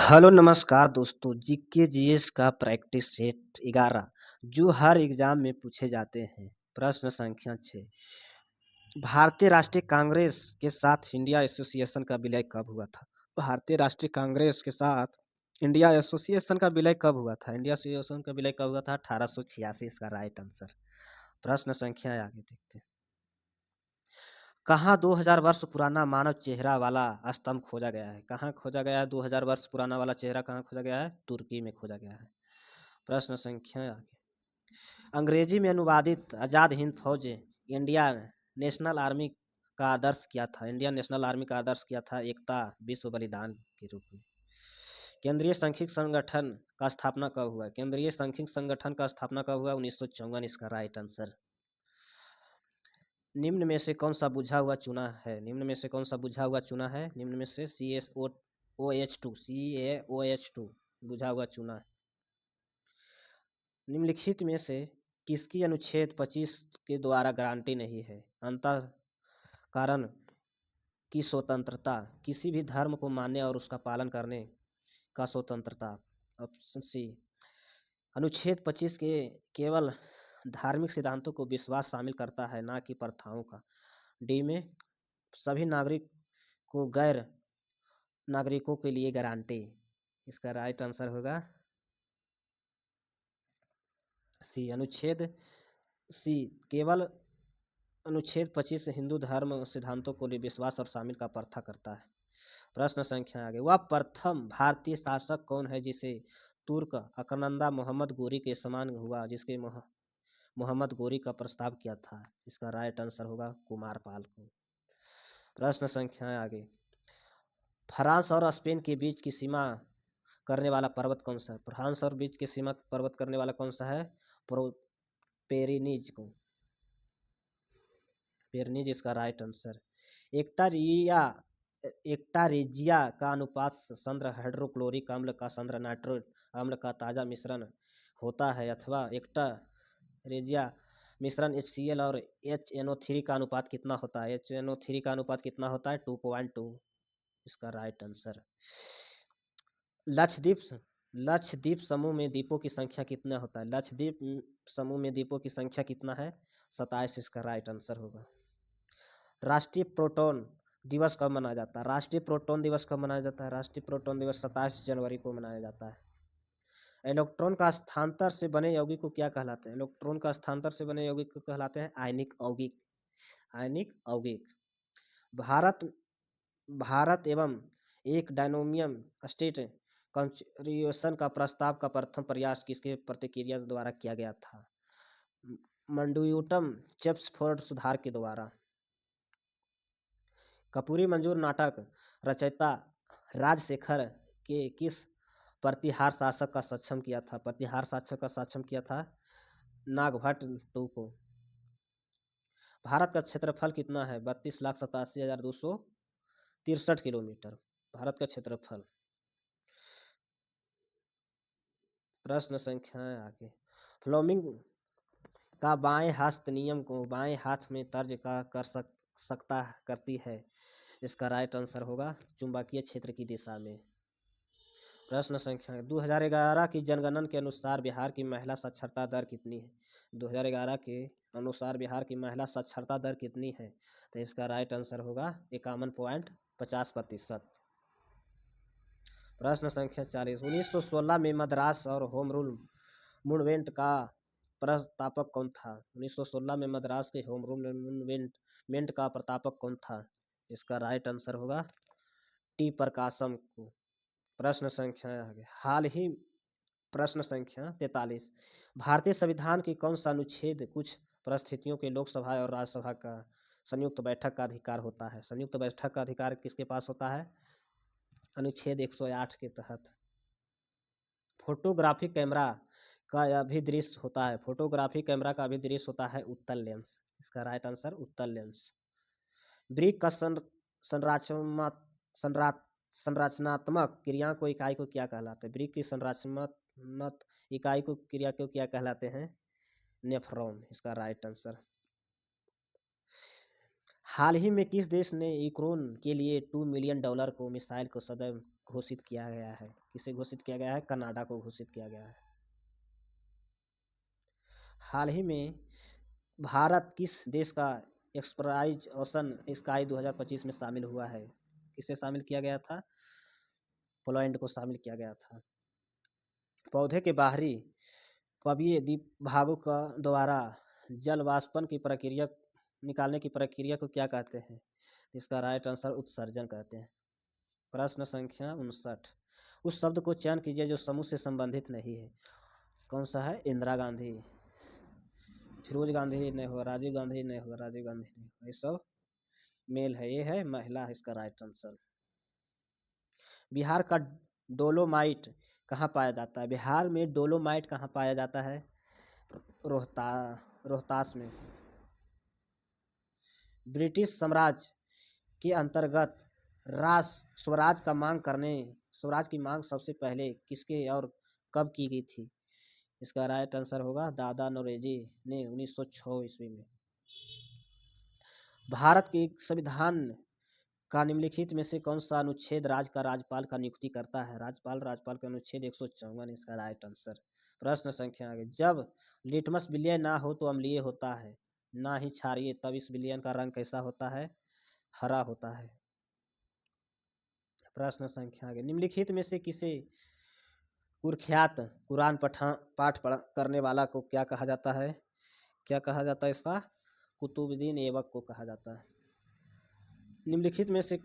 Hello नमस्कार दोस्तों, GK GS का प्रैक्टिस सेट 11 जो हर एग्जाम में पूछे जाते हैं। प्रश्न संख्या 6। भारतीय राष्ट्रीय कांग्रेस के साथ इंडिया एसोसिएशन का विलय कब हुआ था? भारतीय राष्ट्रीय कांग्रेस के साथ इंडिया एसोसिएशन का विलय कब हुआ था? इंडिया एसोसिएशन का विलय कब हुआ था? 1886 इसका राइट आंसर। प्रश्न संख्या आगे देखते हैं। कहाँ 2000 वर्ष पुराना मानव चेहरा वाला स्तंभ खोजा गया है? कहाँ खोजा गया है? 2000 वर्ष पुराना वाला चेहरा कहाँ खोजा गया है? तुर्की में खोजा गया है। प्रश्न संख्या आगे। अंग्रेजी में अनुवादित आज़ाद हिंद फौज इंडिया नेशनल आर्मी का आदर्श क्या था? इंडियन नेशनल आर्मी का आदर्श क्या था? एकता, विश्व बलिदान के रूप में। केंद्रीय सांख्यिकी संगठन का स्थापना कब हुआ? केंद्रीय सांख्यिकी संगठन का स्थापना कब हुआ? 1954 इसका राइट आंसर। निम्न में से कौन सा बुझा हुआ चूना है? निम्न में से कौन सा बुझा हुआ चूना है? निम्न में से CaOH2 बुझा हुआ चूना है। निम्नलिखित में से किसकी अनुच्छेद 25 के द्वारा गारंटी नहीं है? अंतः कारण की स्वतंत्रता, किसी भी धर्म को मानने और उसका पालन करने का स्वतंत्रता। Option C. अनुच्छेद 25 के केवल धार्मिक सिद्धांतों को विश्वास शामिल करता है, ना कि प्रथाओं का। डी में सभी नागरिक को गैर नागरिकों के लिए गारंटी। इसका राइट आंसर होगा सी। केवल अनुच्छेद 25 हिंदू धर्म सिद्धांतों को विश्वास और शामिल का प्रथा करता है। प्रश्न संख्या आगे। वह प्रथम भारतीय शासक कौन है जिसे तुर्क आक्रामकता मोहम्मद गोरी के समान हुआ, जिसके मोहम्मद गोरी का प्रस्ताव किया था? इसका राइट आंसर होगा कुमारपाल को। प्रश्न संख्या आगे। फ्रांस और स्पेन के बीच की सीमा करने वाला पर्वत कौन सा है? फ्रांस और बीच की सीमा पर्वत करने वाला कौन सा है? पेरिनीज को। पेरिनीज इसका राइट आंसर। एक्टारेजिया का अनुपात सांद्र हाइड्रोक्लोरिक अम्ल का सांद्र नाइट्रोज अम्ल का ताजा मिश्रण होता है, अथवा एक्टारेजिया मिश्रण HCl और HNO3 का अनुपात कितना होता है? HNO3 का अनुपात कितना होता है? 2.2 इसका राइट आंसर। लक्षद्वीप समूह में द्वीपों की संख्या कितना होता है? लक्षद्वीप समूह में द्वीपों की संख्या कितना है? 27 इसका राइट आंसर होगा। राष्ट्रीय प्रोटॉन दिवस कब मनाया जाता है? राष्ट्रीय प्रोटॉन दिवस कब मनाया जाता है? राष्ट्रीय प्रोटॉन दिवस 27 जनवरी को मनाया जाता है। इलेक्ट्रॉन का स्थानांतर से बने यौगिक को क्या कहलाते हैं? इलेक्ट्रॉन का स्थानांतर से बने यौगिक को कहलाते हैं आयनिक यौगिक। आयनिक यौगिक। भारत एवं एक डायनोमियम स्टेट कॉन्फ़िगरेशन का प्रस्ताव का प्रथम प्रयास किसके प्रतिक्रिया द्वारा किया गया था? मंडूयुटम चेम्सफोर्ड सुधार के द्वारा। कपूरी मंजूर नाटक रचयिता राजशेखर के किस प्रतिहार शासक का सक्षम किया था? प्रतिहार शासक का सक्षम किया था नागभट्ट टू को। भारत का क्षेत्रफल कितना है? 32,87,263 किलोमीटर भारत का क्षेत्रफल। प्रश्न संख्या आगे। फ्लेमिंग का बाएं हस्त नियम को बाएं हाथ में तर्ज का सकता करती है? इसका राइट आंसर होगा चुंबकीय क्षेत्र की दिशा में। प्रश्न संख्या 2011 की जनगणना के अनुसार बिहार की महिला साक्षरता दर कितनी है? 2011 के अनुसार बिहार की महिला साक्षरता दर कितनी है? तो इसका राइट आंसर होगा 51.50%। प्रश्न संख्या 40। 1916 में मद्रास और होम रूल मूवमेंट का प्रस्तावक कौन था? 1916 में मद्रास के होम रूल मूवमेंट का प्रस्तावक कौन था? इसका राइट आंसर होगा टी प्रकाशम को। प्रश्न संख्या आगे। प्रश्न संख्या 43। भारतीय संविधान की कौन सा अनुच्छेद कुछ परिस्थितियों के लोकसभा और राज्यसभा का संयुक्त बैठक का अधिकार होता है? संयुक्त बैठक का अधिकार किसके पास होता है? अनुच्छेद 108 के तहत। फोटोग्राफी कैमरा का अभिदृश्य होता है? फोटोग्राफी कैमरा का अभिदृश्य होता है उत्तल लेंस। इसका राइट आंसर उत्तल लेंस। ब्रिक का संरचनात्मक क्रिया को इकाई को क्या कहलाते हैं? ब्रिक की संरचनात्मक इकाई को क्रिया को क्या कहलाते हैं? नेफ्रॉन इसका राइट आंसर। हाल ही में किस देश ने यूक्रेन के लिए $2 मिलियन को मिसाइल को सदैव घोषित किया गया है? किसे घोषित किया गया है? कनाडा को घोषित किया गया है। हाल ही में भारत किस देश का एक्सप्राइज ओशन स्काई 2025 में शामिल हुआ है? किसे शामिल किया गया था? पोलैंड को शामिल किया गया था। पौधे के बाहरी कवकीय दीप भागों का द्वारा जल वाष्पन की प्रक्रिया निकालने की प्रक्रिया को क्या कहते हैं? इसका राइट आंसर उत्सर्जन कहते हैं। प्रश्न संख्या 59। उस शब्द को चयन कीजिए जो समूह से संबंधित नहीं है। कौन सा है? इंदिरा गांधी, फिरोज गांधी नहीं होगा, राजीव गांधी नहीं होगा, राजीव गांधी नहीं होगा, ये सब मेल है, ये है महिला है इसका राइट आंसर। बिहार का डोलोमाइट कहाँ पाया जाता है? बिहार में डोलोमाइट कहाँ पाया जाता है? रोहतास में। ब्रिटिश साम्राज्य के अंतर्गत स्वराज की मांग सबसे पहले किसके और कब की गई थी? इसका राइट आंसर होगा दादा नौरोजी ने 1906 ईस्वी में। भारत के संविधान का निम्नलिखित में से कौन सा अनुच्छेद राज्य का राज्यपाल का नियुक्ति करता है? राज्यपाल का अनुच्छेद 154 इसका राइट आंसर। प्रश्न संख्या आगे। जब लिटमस विलयन ना हो तो अम्लीय होता है, ना ही क्षारीय, तब इस विलयन का रंग कैसा होता है? हरा होता है। प्रश्न संख्या आगे। निम्नलिखित में से किसे कुख्यात कुरान पाठ करने वाला को क्या कहा जाता है? क्या कहा जाता है इसका? कुतुबुद्दीन ऐबक को कहा जाता है। निम्नलिखित में से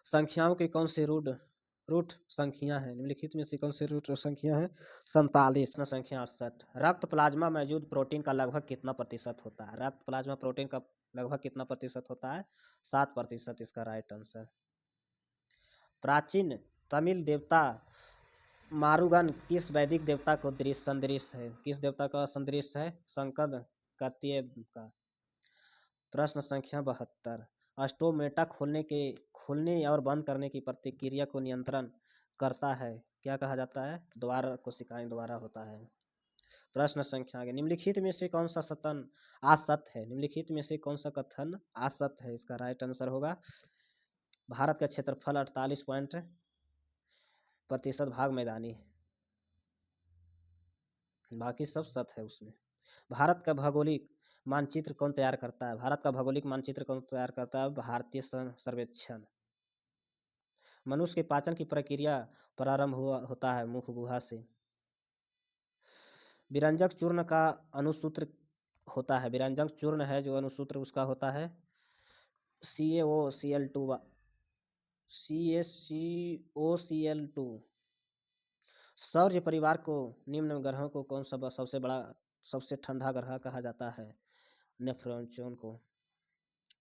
संख्याओं के कौन से रूट संख्या है? निम्नलिखित में से कौन से रूट संख्या है? 47। संख्या 68। रक्त प्लाज्मा मौजूद प्रोटीन का लगभग कितना प्रतिशत होता है? रक्त प्लाज्मा प्रोटीन का लगभग कितना प्रतिशत होता है? 7% इसका राइट आंसर। प्राचीन तमिल देवता मारुगन किस वैदिक देवता को संदृश्य है? किस देवता का संदृश्य है? शंकर कात्यायन का। प्रश्न संख्या 72। ऑटोमेटा खोलने और बंद करने की प्रतिक्रिया को नियंत्रण करता है, क्या कहा जाता है? द्वार कोशिकाएं द्वारा होता है। प्रश्न संख्या आगे। निम्नलिखित में से कौन सा कथन असत्य है? निम्नलिखित में से कौन सा कथन असत्य है? इसका राइट आंसर होगा भारत का क्षेत्रफल 48% भाग मैदानी है, बाकी सब सत्य है उसमें। भारत का भौगोलिक मानचित्र कौन तैयार करता है? भारत का भौगोलिक मानचित्र कौन तैयार करता है? भारतीय सर्वेक्षण। मनुष्य के पाचन की प्रक्रिया प्रारंभ होता है मुख गुहा से। विरंजक चूर्ण का अनुसूत्र होता है, विरंजक चूर्ण है जो अनुसूत्र उसका होता है CaOCl2 CaCOCl2। सौर्य परिवार को निम्न ग्रहों को कौन सा सबसे ठंडा ग्रह कहा जाता है? नेपच्यून को।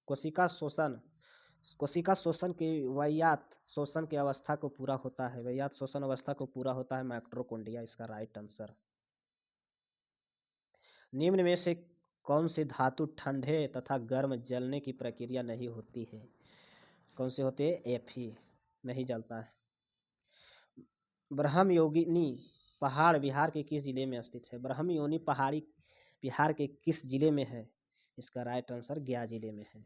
कोशिका शोषण की वैयात शोषण की अवस्था को पूरा होता है, वैयात शोषण अवस्था को पूरा होता है माइटोकॉन्ड्रिया, इसका राइट आंसर। निम्न में से कौन सी धातु ठंडे तथा गर्म जलने की प्रक्रिया नहीं होती है? कौन सी होती है? Fe नहीं जलता है। ब्रह्मयोगिनी पहाड़ बिहार के किस जिले में स्थित है? ब्रह्मयोगिनी पहाड़ी बिहार के किस जिले में है? इसका राइट आंसर गया जिले में है।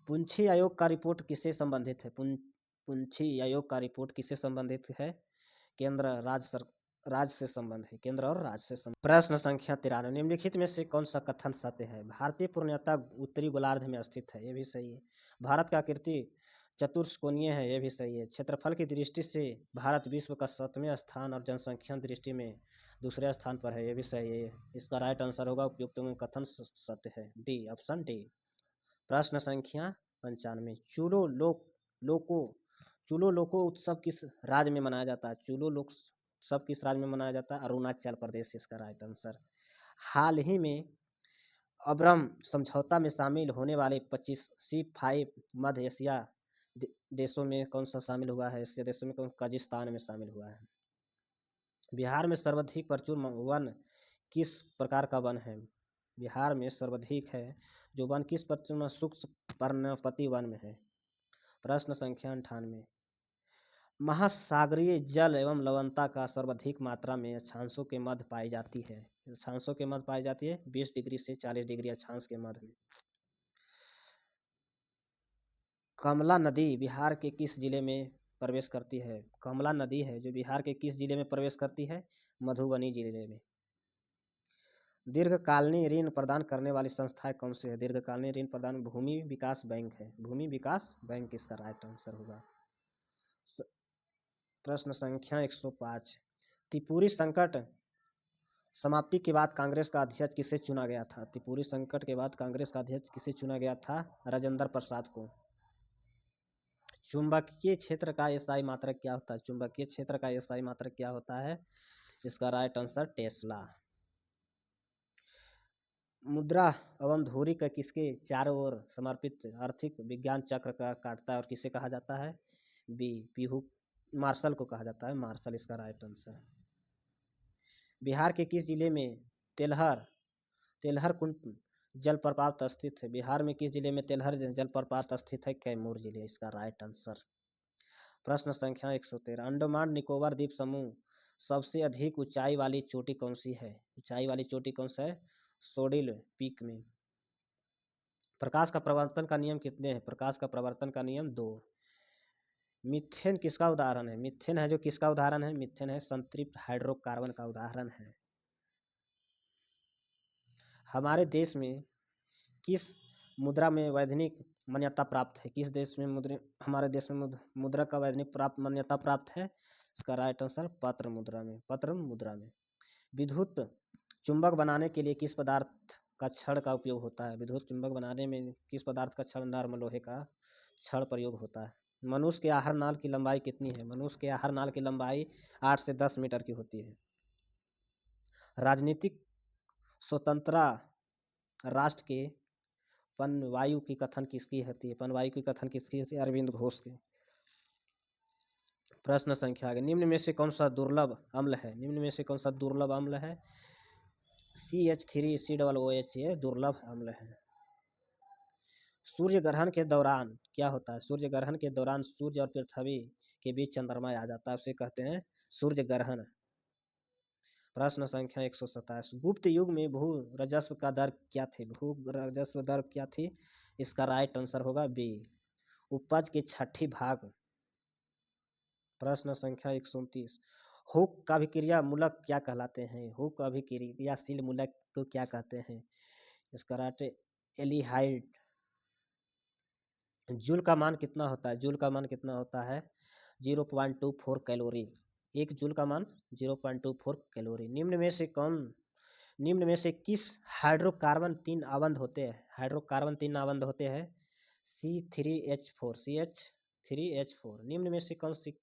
पुंछी आयोग का रिपोर्ट किससे संबंधित है? पुंछी आयोग का रिपोर्ट किससे संबंधित है? केंद्र राज्य से संबंध है, केंद्र और राज्य से संबंध। प्रश्न संख्या 93। निम्नलिखित में से कौन सा कथन सत्य है? भारतीय पूर्णतः उत्तरी गोलार्ध में स्थित है, ये भी सही है। भारत का आकृति चतुष्कोणीय है, ये भी सही है। क्षेत्रफल की दृष्टि से भारत विश्व का 7वें स्थान और जनसंख्या दृष्टि में दूसरे स्थान पर है, ये भी सही है। इसका राइट आंसर होगा उपयुक्त में कथन सत्य है, डी, ऑप्शन डी। प्रश्न संख्या 95। चूलो लोको उत्सव किस राज्य में मनाया जाता है? चूलो लोक उत्सव किस राज्य में मनाया जाता है? अरुणाचल प्रदेश, इसका राइट आंसर। हाल ही में अब्रम समझौता में शामिल होने वाले 25 मध्य एशिया देशों में कौन सा शामिल हुआ है? एशिया देशों में कजाकिस्तान में शामिल हुआ है। बिहार में सर्वाधिक प्रचुर वन किस प्रकार का वन है? बिहार में सर्वाधिक है जो वन किस प्रकार में? शुष्क पर्णपाती वन में है। प्रश्न संख्या 98। महासागरीय जल एवं लवणता का सर्वाधिक मात्रा में अक्षांशों के मध्य पाई जाती है। अक्षांशों के मध्य पाई जाती है 20 डिग्री से 40 डिग्री अक्षांश के मध्य में। कमला नदी बिहार के किस जिले में प्रवेश करती है? कमला नदी है जो बिहार के किस जिले में प्रवेश करती है? मधुबनी जिले में। दीर्घकालीन ऋण प्रदान करने वाली संस्थाएं कौन सी है? दीर्घकालीन ऋण प्रदान भूमि विकास बैंक है। भूमि विकास बैंक इसका राइट आंसर होगा। प्रश्न संख्या 105। त्रिपुरी संकट समाप्ति के बाद कांग्रेस का अध्यक्ष किसे चुना गया था? त्रिपुरी संकट के बाद कांग्रेस का अध्यक्ष किसे चुना गया था? राजेंद्र प्रसाद को। चुंबकीय क्षेत्र का एसआई मात्रक क्या होता है? चुंबकीय क्षेत्र का एसआई मात्रक क्या होता है? इसका राइट आंसर टेस्ला। मुद्रा एवं धुरी का किसके चारों ओर समर्पित आर्थिक विज्ञान चक्र का काटता है और किसे कहा जाता है? बी पीहू मार्शल को कहा जाता है। मार्शल इसका राइट आंसर। बिहार के किस जिले में तेलहर कुंड जलप्रपात स्थित है? बिहार में किस जिले में तेलहर जलप्रपात स्थित है? कैमूर जिले इसका राइट आंसर। प्रश्न संख्या 113। अंडमान निकोबार द्वीप समूह सबसे अधिक ऊंचाई वाली चोटी कौन सी है? ऊंचाई वाली चोटी कौन सा है? सोडिल पीक में। प्रकाश का प्रवर्तन का नियम कितने हैं? प्रकाश का प्रवर्तन का नियम 2। मीथेन किसका उदाहरण है? मीथेन है जो किसका उदाहरण है? मीथेन है संतृप्त हाइड्रोकार्बन का उदाहरण है। हमारे देश में किस मुद्रा में वैधानिक मान्यता प्राप्त है? किस देश में हमारे देश में मुद्रा का वैधानिक मान्यता प्राप्त है? इसका राइट आंसर पत्र मुद्रा में। पत्र मुद्रा में। विद्युत चुंबक बनाने के लिए किस पदार्थ का छड़ का उपयोग होता है? विद्युत चुंबक बनाने में किस पदार्थ का छड़? नर्म लोहे का छड़ प्रयोग होता है। मनुष्य के आहार नाल की लंबाई कितनी है? मनुष्य के आहार नाल की लंबाई 8 से 10 मीटर की होती है। राजनीतिक स्वतंत्रता राष्ट्र के पनवायु की कथन किसकी होती है? पनवायु की कथन किसकी होती है? अरविंद घोष की। प्रश्न संख्या आगे। निम्न में से कौन सा दुर्लभ अम्ल है? निम्न में से कौन सा दुर्लभ अम्ल है? CH3COOH ये दुर्लभ अम्ल है। सूर्य ग्रहण के दौरान क्या होता है? सूर्य ग्रहण के दौरान सूर्य और पृथ्वी के बीच चंद्रमा आ जाता है, उसे कहते हैं सूर्य ग्रहण। प्रश्न संख्या 127। गुप्त युग में भू राजस्व का दर क्या थी? भू राजस्व दर क्या थी? इसका राइट आंसर होगा बी उपज के 6 भाग। प्रश्न संख्या 129। हुक का अभिक्रिया मूलक क्या कहलाते हैं? हुक अभिक्रियाशील मूलक को क्या कहते हैं? इसका राइट एल्डिहाइड। जूल का मान कितना होता है? जूल का मान कितना होता है? 0.24 कैलोरी। एक जूल का मान 0.24 कैलोरी। निम्न में से किस हाइड्रोकार्बन 3 आबंध होते हैं? हाइड्रोकार्बन 3 आबंध होते हैं CH3H4। निम्न में से कौन सी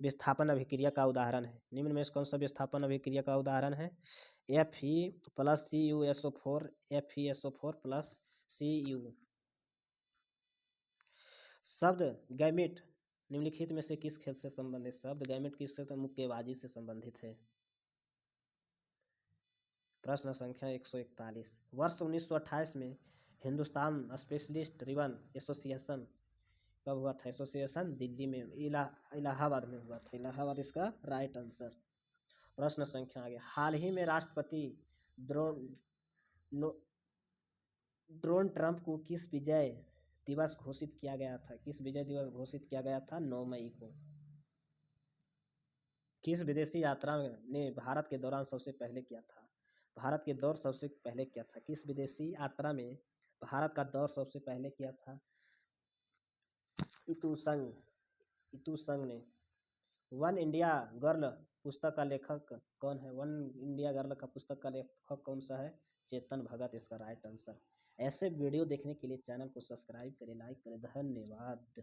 विस्थापन अभिक्रिया का उदाहरण है? निम्न में से कौन सा विस्थापन अभिक्रिया का उदाहरण है? Fe plus CuSO4 FeSO4 plus Cu। शब्द गैमेट निम्नलिखित में से किस खेल से संबंधित? शब्द गैमेट किससे? मुक्केबाजी से संबंधित है। प्रश्न संख्या 141। वर्ष 1928 में हिंदुस्तान स्पेशलिस्ट रिबन एसोसिएशन कब हुआ था? एसोसिएशन दिल्ली में इलाहाबाद में हुआ था। इलाहाबाद इसका राइट आंसर। प्रश्न संख्या आगे। हाल ही में राष्ट्रपति डोनाल्ड ट्रंप को किस विजय दिवस घोषित किया गया था? किस विजय दिवस घोषित किया गया था? 9 मई को। किस विदेशी यात्रा ने भारत के दौरान सबसे पहले किया था? भारत के दौर सबसे पहले किया था? किस विदेशी यात्रा में भारत का दौर सबसे पहले किया था? इतू संघ ने। वन इंडिया गर्ल पुस्तक का लेखक कौन है? वन इंडिया गर्ल का पुस्तक का लेखक कौन सा है? चेतन भगत इसका राइट आंसर। ऐसे वीडियो देखने के लिए चैनल को सब्सक्राइब करें, लाइक करें। धन्यवाद।